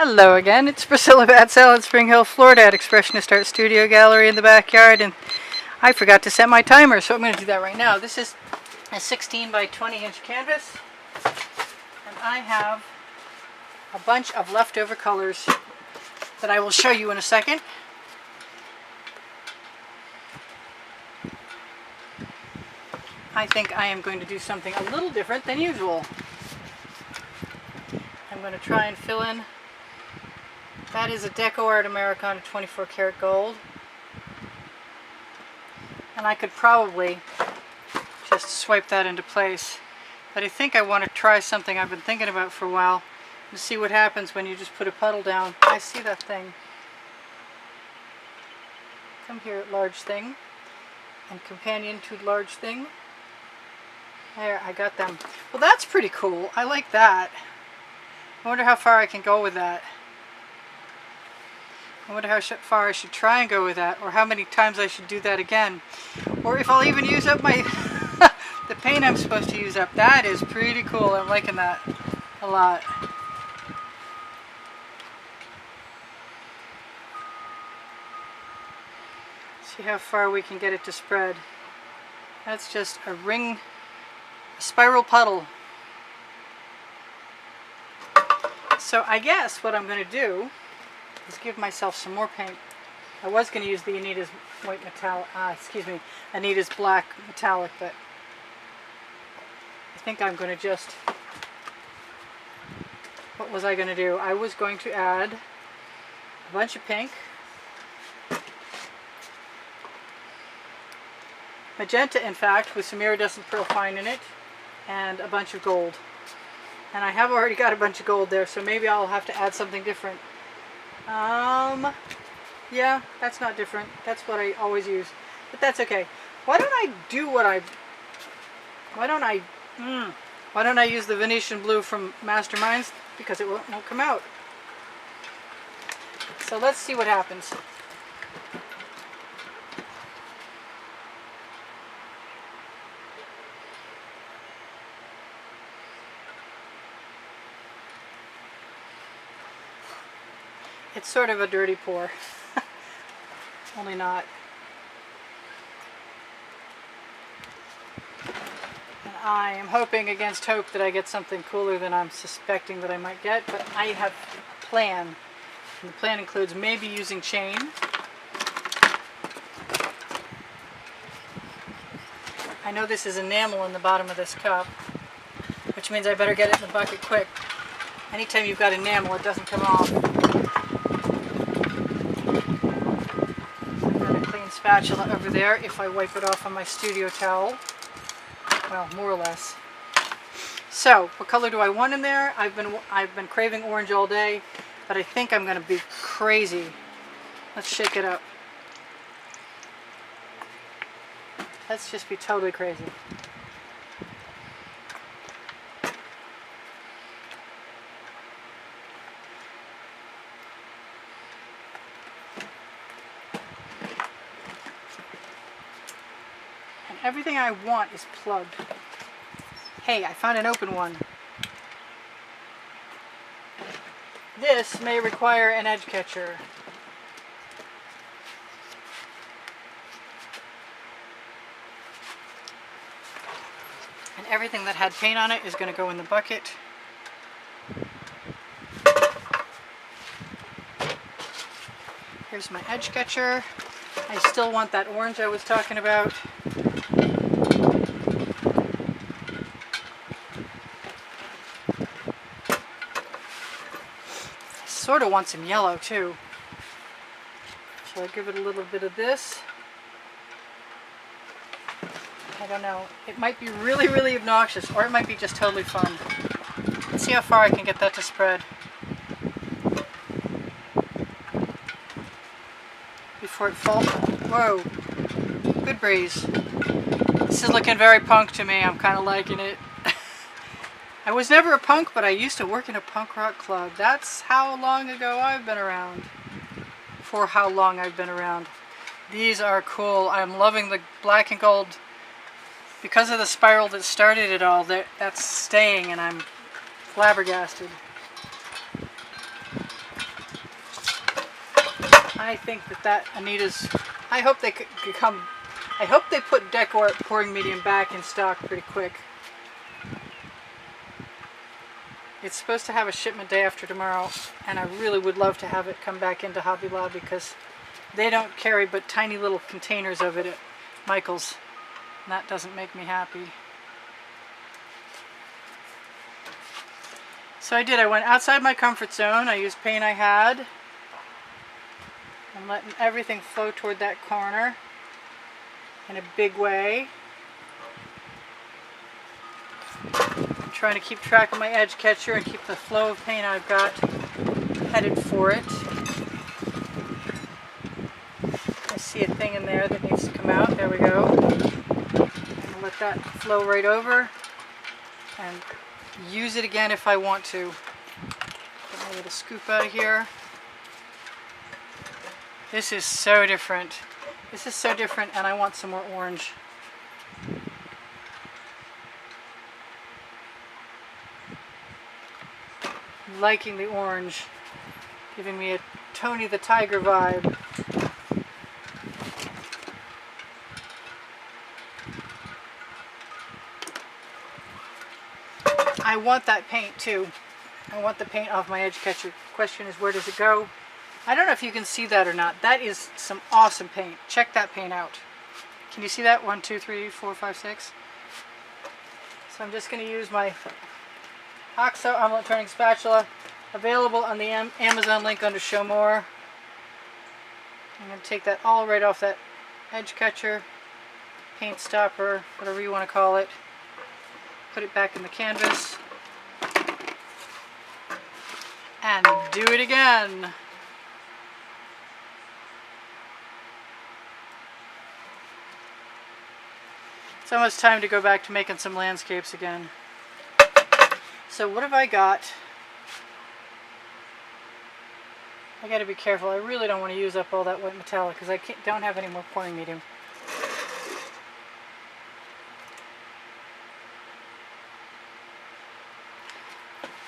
Hello again, it's Priscilla Batzell at Spring Hill, Florida at Expressionist Art Studio Gallery in the backyard, and I forgot to set my timer, so I'm going to do that right now. This is a 16 by 20 inch canvas, and I have a bunch of leftover colors that I will show you in a second. I think I am going to do something a little different than usual. I'm going to try and fill in. That is a Deco-Art Americana 24 karat gold. And I could probably just swipe that into place. But I think I want to try something I've been thinking about for a while to see what happens when you just put a puddle down. I see that thing. Come here, large thing. And companion to large thing. There, I got them. Well, that's pretty cool. I like that. I wonder how far I can go with that. I wonder how far I should try and go with that, or how many times I should do that again. Or if I'll even use up my the paint I'm supposed to use up. That is pretty cool. I'm liking that a lot. See how far we can get it to spread. That's just a ring, a spiral puddle. So I guess what I'm going to do is give myself some more paint. I was going to use the Anita's white metallic, Anita's black metallic, but I think I'm going to just, what was I going to do? I was going to add a bunch of pink, magenta in fact, with some iridescent pearl fine in it, and a bunch of gold. And I have already got a bunch of gold there, so maybe I'll have to add something different. Yeah, that's not different. That's what I always use. But that's okay. Why don't I do why don't I use the Venetian blue from Masterminds? Because it won't come out. So let's see what happens. It's sort of a dirty pour. Only not. And I am hoping against hope that I get something cooler than I'm suspecting that I might get, but I have a plan. And the plan includes maybe using chain. I know this is enamel in the bottom of this cup, which means I better get it in the bucket quick. Anytime you've got enamel, it doesn't come off. Spatula over there if I wipe it off on my studio towel. Well, more or less. So, what color do I want in there? I've been craving orange all day, but I think I'm going to be crazy. Let's shake it up. Let's just be totally crazy. Everything I want is plugged. Hey, I found an open one. This may require an edge catcher. And everything that had paint on it is going to go in the bucket. Here's my edge catcher. I still want that orange I was talking about. Sort of want some yellow too. Shall I give it a little bit of this? I don't know. It might be really, really obnoxious, or it might be just totally fun. Let's see how far I can get that to spread before it falls. Whoa, good breeze. This is looking very punk to me. I'm kind of liking it. I was never a punk, but I used to work in a punk rock club. That's how long ago I've been around. For how long I've been around. These are cool. I'm loving the black and gold. Because of the spiral that started it all, that's staying, and I'm flabbergasted. I think that Anita's, I hope they could come, I hope they put Deco-Art pouring medium back in stock pretty quick. It's supposed to have a shipment day after tomorrow, and I really would love to have it come back into Hobby Lobby because they don't carry but tiny little containers of it at Michael's, and that doesn't make me happy. So I went outside my comfort zone. I used paint I had. I'm letting everything flow toward that corner in a big way. I'm trying to keep track of my edge catcher and keep the flow of paint I've got headed for it. I see a thing in there that needs to come out. There we go. I'm going to let that flow right over and use it again if I want to. Get my little scoop out of here. This is so different. This is so different, and I want some more orange. I'm liking the orange, giving me a Tony the Tiger vibe. I want that paint too. I want the paint off my edge catcher. Question is, where does it go? I don't know if you can see that or not. That is some awesome paint. Check that paint out. Can you see that? 1, 2, 3, 4, 5, 6. So I'm just going to use my OXO omelet turning spatula, available on the Amazon link under Show More. I'm going to take that all right off that edge catcher, paint stopper, whatever you want to call it. Put it back in the canvas. And do it again. It's almost time to go back to making some landscapes again. So what have I got? I got to be careful. I really don't want to use up all that white metallic because I don't have any more pouring medium.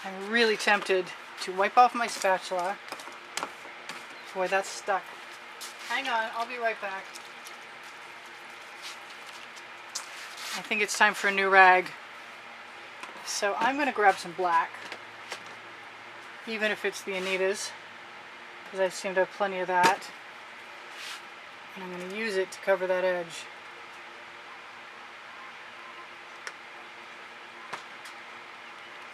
I'm really tempted to wipe off my spatula. Boy, that's stuck. Hang on, I'll be right back. I think it's time for a new rag. So I'm going to grab some black, even if it's the Anita's, because I seem to have plenty of that. And I'm going to use it to cover that edge.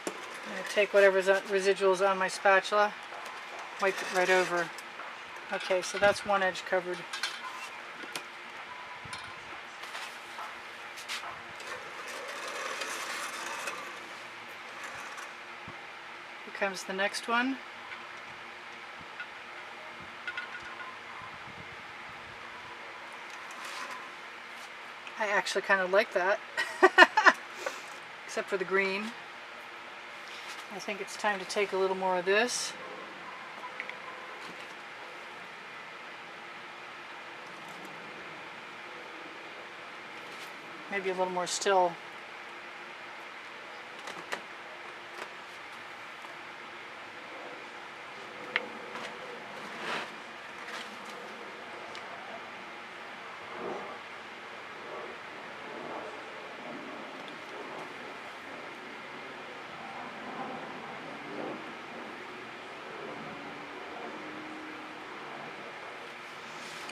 I'm going to take whatever residuals on my spatula, wipe it right over. Okay, so that's one edge covered. Here comes the next one. I actually kind of like that, except for the green. I think it's time to take a little more of this. Maybe a little more still.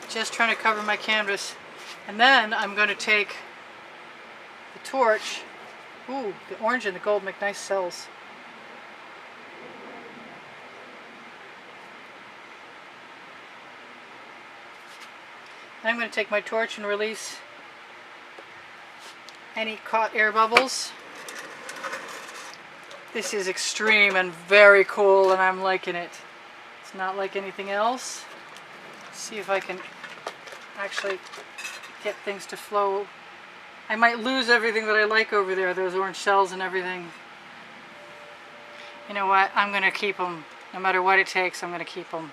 Just trying to cover my canvas, and then I'm going to take the torch. Ooh, the orange and the gold make nice cells. And I'm going to take my torch and release any caught air bubbles. This is extreme and very cool, and I'm liking it. It's not like anything else. Let's see if I can actually get things to flow. I might lose everything that I like over there, those orange cells and everything. You know what? I'm going to keep them. No matter what it takes, I'm going to keep them.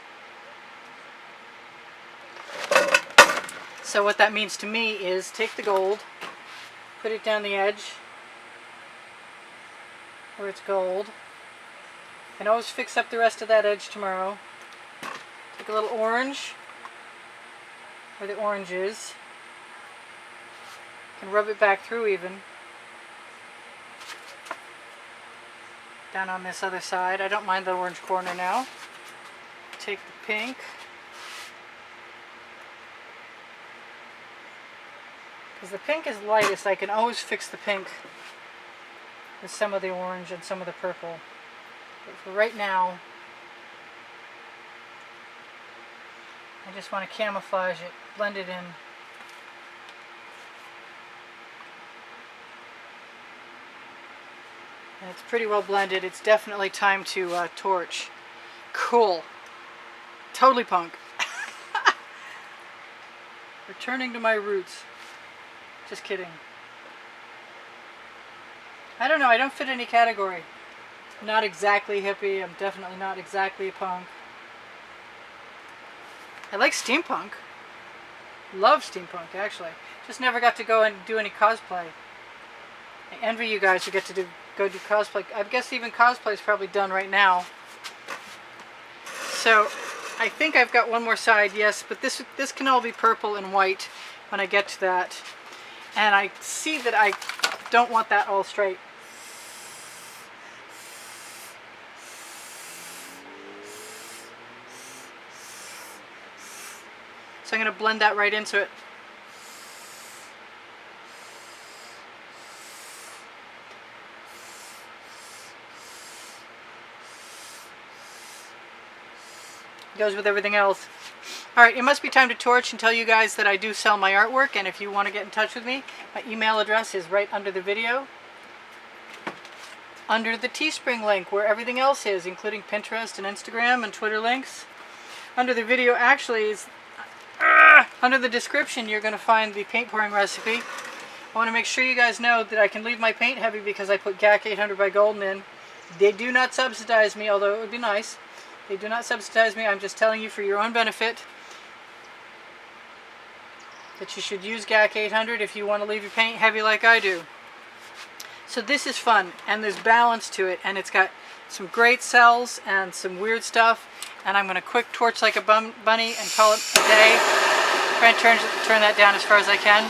So what that means to me is take the gold, put it down the edge where it's gold. You can always fix up the rest of that edge tomorrow. Take a little orange, where the orange is. You can rub it back through even. Down on this other side. I don't mind the orange corner now. Take the pink. Because the pink is lightest, I can always fix the pink with some of the orange and some of the purple. But for right now, I just want to camouflage it, blend it in. And it's pretty well blended. It's definitely time to torch. Cool. Totally punk. Returning to my roots. Just kidding. I don't know. I don't fit any category. I'm not exactly hippie. I'm definitely not exactly a punk. I like steampunk. Love steampunk, actually. Just never got to go and do any cosplay. I envy you guys who get to go do cosplay. I guess even cosplay is probably done right now. So I think I've got one more side, yes, but this can all be purple and white when I get to that. And I see that I don't want that all straight. So I'm going to blend that right into it. Goes with everything else. Alright, it must be time to torch and tell you guys that I do sell my artwork, and if you want to get in touch with me, my email address is right under the video. Under the Teespring link, where everything else is, including Pinterest and Instagram and Twitter links. Under the video actually is... under the description you're going to find the paint pouring recipe. I want to make sure you guys know that I can leave my paint heavy because I put GAC 800 by Golden in. They do not subsidize me, although it would be nice. They do not subsidize me. I'm just telling you for your own benefit that you should use GAC 800 if you want to leave your paint heavy like I do. So this is fun, and there's balance to it, and it's got some great cells and some weird stuff, and I'm going to quick torch like a bunny and call it a day. Try and turn that down as far as I can.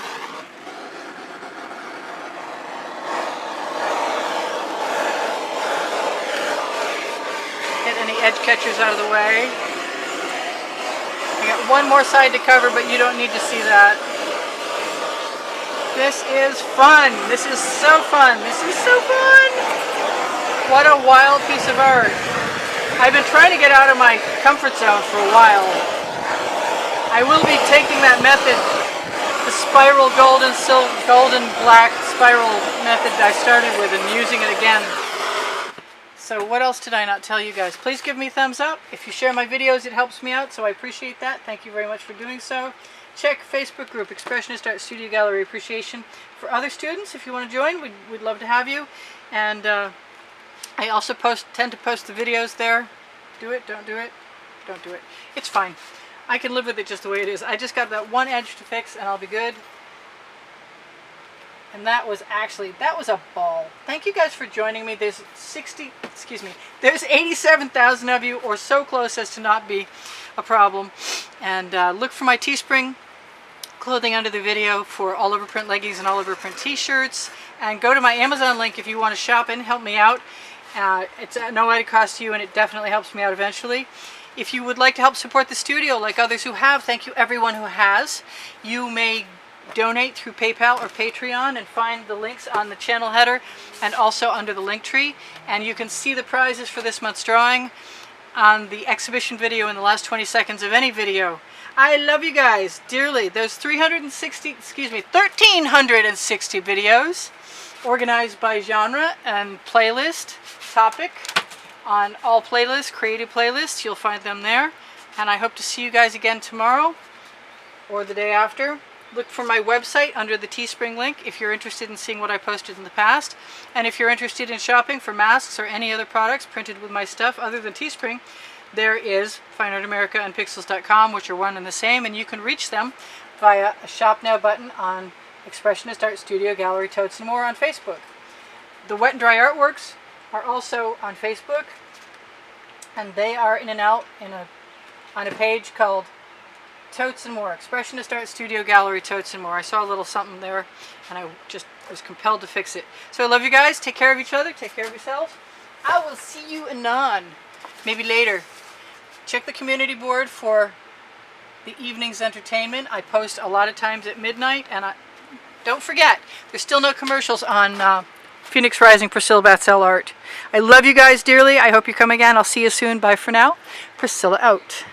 Get any edge catchers out of the way. I got one more side to cover, but you don't need to see that. This is fun. This is so fun. This is so fun. What a wild piece of art. I've been trying to get out of my comfort zone for a while. I will be taking that method, the spiral golden black spiral method I started with, and using it again. So what else did I not tell you guys? Please give me a thumbs up. If you share my videos, it helps me out, so I appreciate that. Thank you very much for doing so. Check Facebook group, Expressionist Art Studio Gallery Appreciation. For other students, if you want to join, we'd love to have you. And I also tend to post the videos there. Do it, don't do it, don't do it. It's fine. I can live with it just the way it is. I just got that one edge to fix and I'll be good. And that was a ball. Thank you guys for joining me. There's 87,000 of you, or so close as to not be a problem. And look for my Teespring clothing under the video for all over print leggings and all over print t-shirts. And go to my Amazon link if you want to shop and help me out. It's at no added cost to you, and it definitely helps me out eventually. If you would like to help support the studio like others who have, thank you everyone who has. You may donate through PayPal or Patreon and find the links on the channel header and also under the link tree. And you can see the prizes for this month's drawing on the exhibition video in the last 20 seconds of any video. I love you guys dearly. There's 1360 videos organized by genre and playlist topic on all playlists, creative playlists. You'll find them there. And I hope to see you guys again tomorrow or the day after. Look for my website under the Teespring link if you're interested in seeing what I posted in the past. And if you're interested in shopping for masks or any other products printed with my stuff other than Teespring, there is Fine Art America and Pixels.com, which are one and the same, and you can reach them via a Shop Now button on Expressionist Art Studio Gallery, Totes, and more on Facebook. The wet and dry artworks are also on Facebook, and they are in and out on a page called Totes and More. Expressionist Art Studio Gallery, Totes and More. I saw a little something there, and I just was compelled to fix it. So I love you guys. Take care of each other. Take care of yourselves. I will see you anon. Maybe later. Check the community board for the evening's entertainment. I post a lot of times at midnight, and don't forget, there's still no commercials on Phoenix Rising Priscilla Batzell art. I love you guys dearly. I hope you come again. I'll see you soon. Bye for now. Priscilla out.